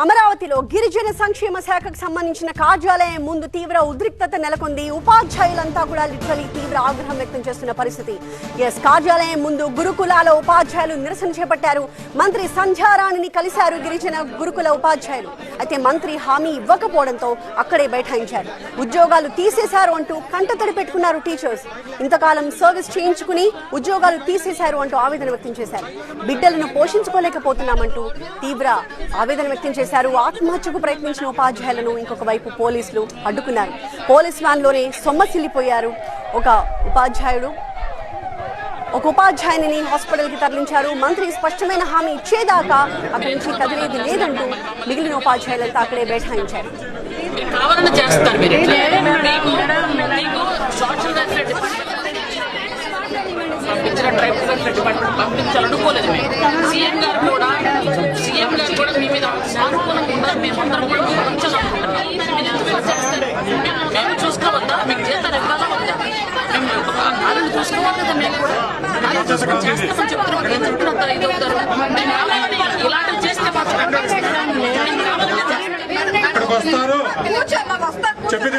అమరావతిలో గిరిజన సంక్షేమ శాఖకు సంబంధించిన కార్యాలయం ముందు తీవ్ర ఉద్రిక్తత నెలకొంది. ఉపాధ్యాయులంతా కూడా లిటరలీ తీవ్ర ఆగ్రహం వ్యక్తం చేస్తున్న పరిస్థితి. కార్యాలయం ముందు గురుకులాల ఉపాధ్యాయులు నిరసన చేపట్టారు. మంత్రి సంధ్యారాణిని కలిశారు గిరిజన గురుకుల ఉపాధ్యాయులు. అయితే మంత్రి హామీ ఇవ్వకపోవడంతో అక్కడే బైఠాయించారు. ఉద్యోగాలు తీసేశారు అంటూ కంటతడి పెట్టుకున్నారు టీచర్స్. ఇంతకాలం సర్వీస్ చేయించుకుని ఉద్యోగాలు తీసేశారు అంటూ ఆవేదన వ్యక్తం చేశారు. బిడ్డలను పోషించుకోలేకపోతున్నామంటూ తీవ్ర ఆవేదన వ్యక్తం చేశారు. ఆత్మహత్యకు ప్రయత్నించిన ఉపాధ్యాయులను ఇంకొక వైపు పోలీసులు అడ్డుకున్నారు. పోలీస్ వ్యాన్ లోనే సొమ్మసిల్లిపోయారు. ఒక ఉపాధ్యాయుని హాస్పిటల్ కి తరలించారు. మంత్రి స్పష్టమైన హామీ ఇచ్చేదాకా అక్కడి నుంచి కదిలేది లేదంటూ మిగిలిన ఉపాధ్యాయులంతా అక్కడే బైఠాయించారు. పంపించాలనుకోలేదు. సీఎం గారు కూడా మీ మీద సానుకూలంగా ఉండాలి. మేమందరం కూడా మేము చూసుకోవద్దా? మీకు జీతాలు ఇవ్వాలా వద్దా? మేము వాళ్ళని చూసుకోవాలి కదా. మేము కూడా చేస్తామని చెప్తున్నాం. ఏం చెప్తున్నా ఇదవుతారు. ఇలాంటివి చేస్తే మాత్రం చెప్పేది